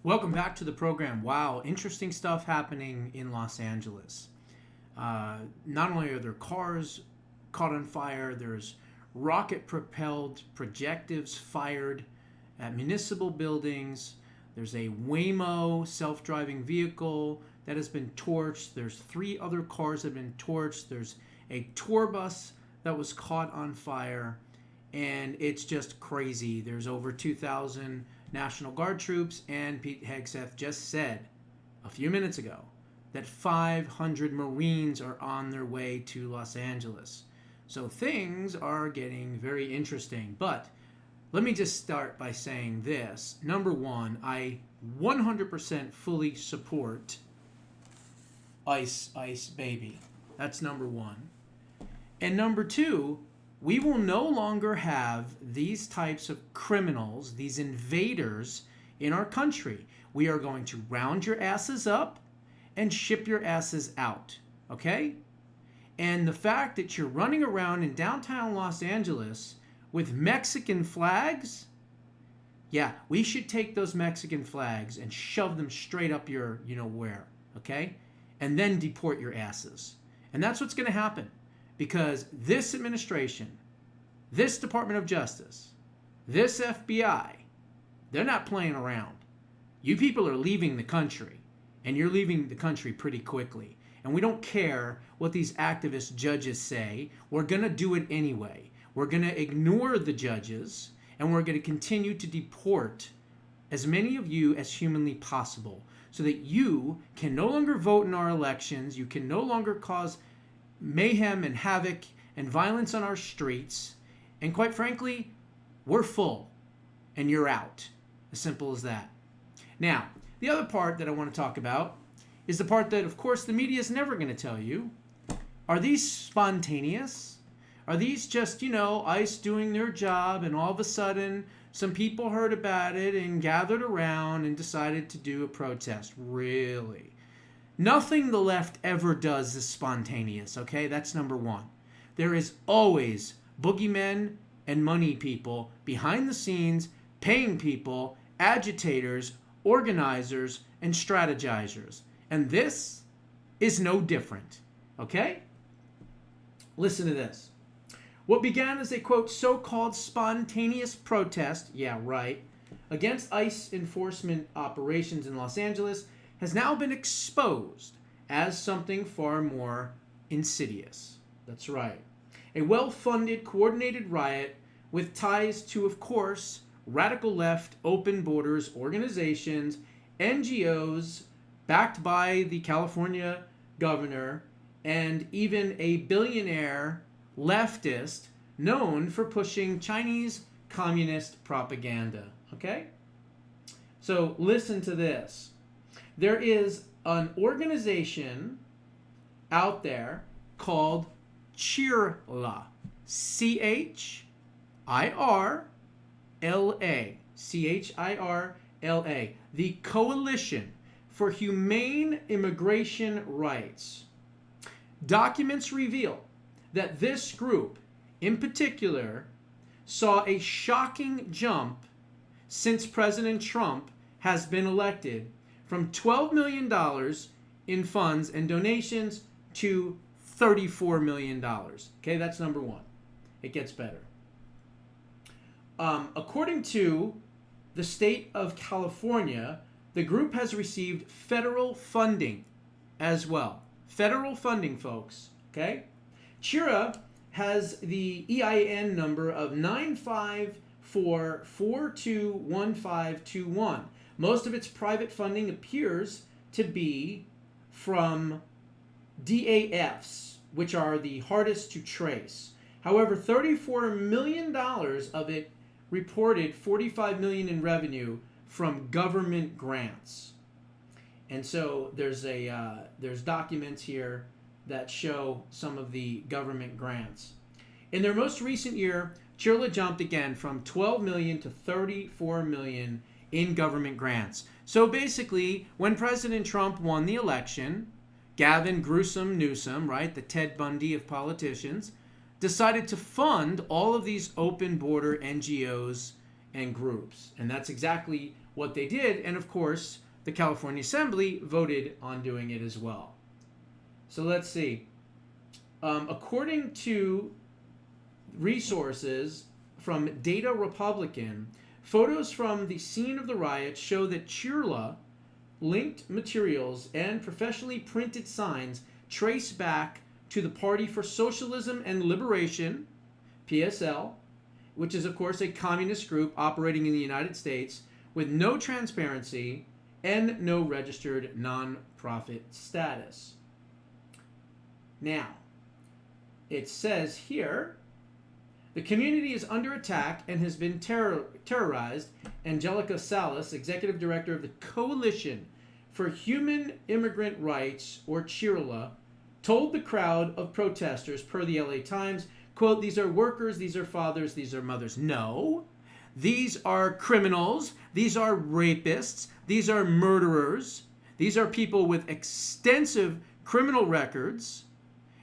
Welcome back to the program. Wow, interesting stuff happening in Los Angeles. Not only are there cars caught on fire, there's rocket-propelled projectives fired at municipal buildings. There's a Waymo self-driving vehicle that has been torched. There's 3 other cars that have been torched. There's a tour bus that was caught on fire, and it's just crazy. There's over 2,000 National Guard troops, and Pete Hegseth just said a few minutes ago that 500 Marines are on their way to Los Angeles. So things are getting very interesting. But let me just start by saying this. Number one, I 100% fully support ICE baby. That's number one. And number two, we will no longer have these types of criminals, these invaders in our country. We are going to round your asses up and ship your asses out, okay? And the fact that you're running around in downtown Los Angeles with Mexican flags, yeah, we should take those Mexican flags and shove them straight up your you-know-where, okay? And then deport your asses. And that's what's going to happen. Because this administration, this Department of Justice, this FBI, they're not playing around. You people are leaving the country, and you're leaving the country pretty quickly. And we don't care what these activist judges say. We're going to do it anyway. We're going to ignore the judges, and we're going to continue to deport as many of you as humanly possible so that you can no longer vote in our elections. You can no longer cause mayhem and havoc and violence on our streets. And quite frankly, we're full and you're out. As simple as that. Now, the other part that I want to talk about is the part that, of course, the media is never going to tell you. Are these spontaneous? Are these just, ICE doing their job, and all of a sudden some people heard about it and gathered around and decided to do a protest? Really? Nothing the left ever does is spontaneous, okay? That's number one. There is always boogeymen and money people behind the scenes paying people, agitators, organizers, and strategizers. And this is no different, okay? Listen to this. What began as a, quote, so-called spontaneous protest, yeah, right, against ICE enforcement operations in Los Angeles has now been exposed as something far more insidious. That's right. A well-funded, coordinated riot with ties to, of course, radical left, open borders organizations, NGOs, backed by the California governor, and even a billionaire leftist known for pushing Chinese communist propaganda. Okay? So listen to this. There is an organization out there called CHIRLA. C-H-I-R-L-A. C-H-I-R-L-A. The Coalition for Humane Immigration Rights. Documents reveal that this group, in particular, saw a shocking jump since President Trump has been elected from $12 million in funds and donations to $34 million. Okay, that's number one. It gets better. According to the state of California, the group has received federal funding as well. Federal funding, folks. Okay? CHIRA has the EIN number of 954421521. Most of its private funding appears to be from DAFs, which are the hardest to trace. However, $34 million of it reported $45 million in revenue from government grants. And so there's documents here that show some of the government grants. In their most recent year, CHIRLA jumped again from $12 million to $34 million in government grants. So basically, when President Trump won the election, Gavin Gruesome Newsom, right, the Ted Bundy of politicians, decided to fund all of these open border NGOs and groups. And that's exactly what they did. And of course, the California Assembly voted on doing it as well. So let's see. According to resources from Data Republican, photos from the scene of the riots show that Chirla linked materials and professionally printed signs trace back to the Party for Socialism and Liberation, PSL, which is, of course, a communist group operating in the United States with no transparency and no registered non-profit status. Now, it says here, the community is under attack and has been terrorized. Angelica Salas, executive director of the Coalition for Human Immigrant Rights, or CHIRLA, told the crowd of protesters, per the LA Times, quote, "These are workers, these are fathers, these are mothers." No, these are criminals, these are rapists, these are murderers, these are people with extensive criminal records,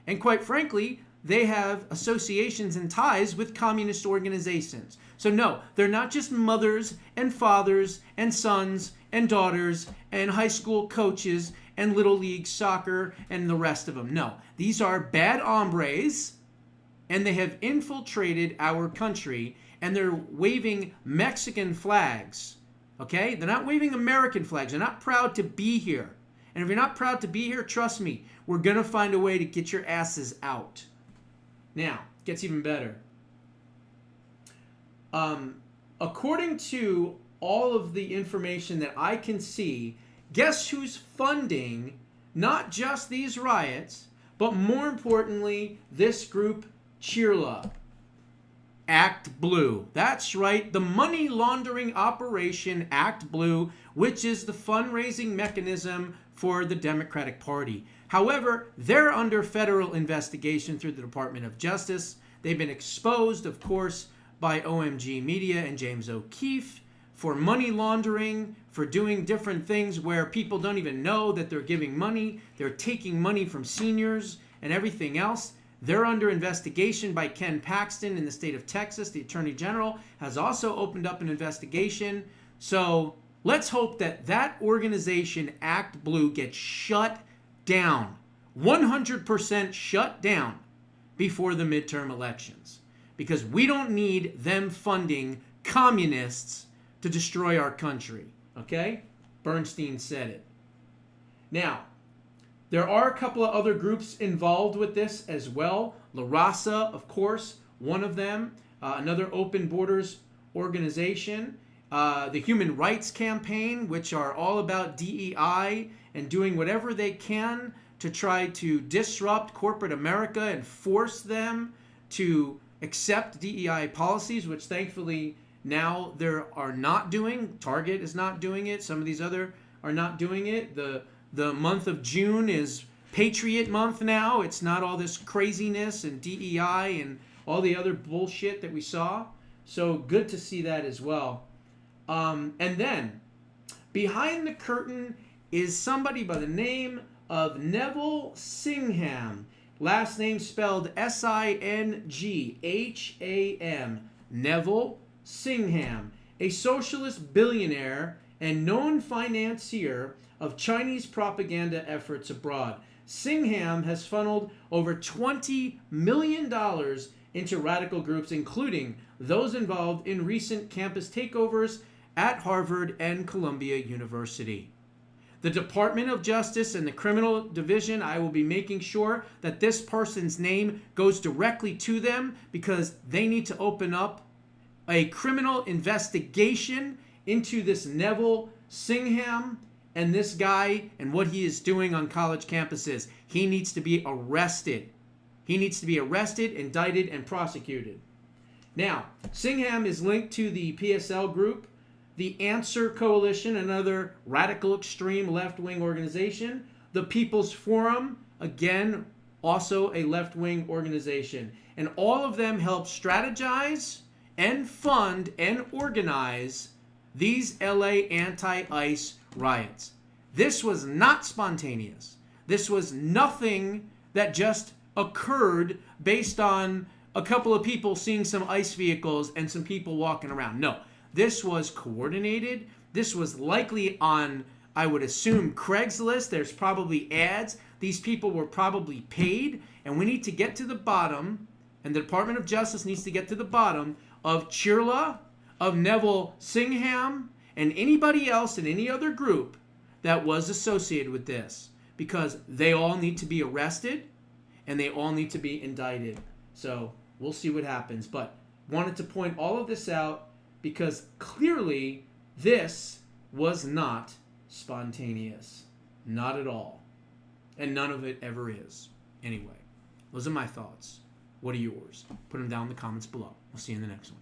and quite frankly, they have associations and ties with communist organizations. So no, they're not just mothers and fathers and sons and daughters and high school coaches and little league soccer and the rest of them. No, these are bad hombres, and they have infiltrated our country, and they're waving Mexican flags. Okay? They're not waving American flags. They're not proud to be here. And if you're not proud to be here, trust me, we're going to find a way to get your asses out. Now, it gets even better. According to all of the information that I can see, guess who's funding not just these riots, but more importantly, this group, CHIRLA? Act Blue. That's right, the money laundering operation Act Blue, which is the fundraising mechanism for the Democratic Party. However, they're under federal investigation through the Department of Justice. They've been exposed, of course, by OMG Media and James O'Keefe for money laundering, for doing different things where people don't even know that they're giving money. They're taking money from seniors and everything else. They're under investigation by Ken Paxton in the state of Texas. The Attorney General has also opened up an investigation. So let's hope that that organization, Act Blue, gets shut down, 100% shut down before the midterm elections, because we don't need them funding communists to destroy our country. Okay? Bernstein said it. Now, there are a couple of other groups involved with this as well. La Raza, of course, one of them, another Open Borders organization, the Human Rights Campaign, which are all about DEI and doing whatever they can to try to disrupt corporate America and force them to accept DEI policies, which thankfully now they are not doing. Target is not doing it. Some of these other are not doing it. The month of June is Patriot Month now. It's not all this craziness and DEI and all the other bullshit that we saw. So good to see that as well. And then behind the curtain is somebody by the name of Neville Singham. Last name spelled Singham. Neville Singham, a socialist billionaire and known financier of Chinese propaganda efforts abroad. Singham has funneled over $20 million into radical groups, including those involved in recent campus takeovers at Harvard and Columbia University. The Department of Justice and the Criminal Division, I will be making sure that this person's name goes directly to them, because they need to open up a criminal investigation into this Neville Singham and this guy and what he is doing on college campuses. He needs to be arrested. He needs to be arrested, indicted, and prosecuted. Now, Singham is linked to the PSL group, the Answer Coalition, another radical extreme left-wing organization, the People's Forum, again, also a left-wing organization. And all of them help strategize and fund and organize these LA anti-ICE riots. This was not spontaneous. This was nothing that just occurred based on a couple of people seeing some ICE vehicles and some people walking around. No, this was coordinated. This was likely on, I would assume, Craigslist. There's probably ads. These people were probably paid, and we need to get to the bottom, and the Department of Justice needs to get to the bottom of Chirla, of Neville Singham, and anybody else in any other group that was associated with this, because they all need to be arrested and they all need to be indicted. So we'll see what happens. But wanted to point all of this out because clearly this was not spontaneous. Not at all. And none of it ever is. Anyway, those are my thoughts. What are yours? Put them down in the comments below. We'll see you in the next one.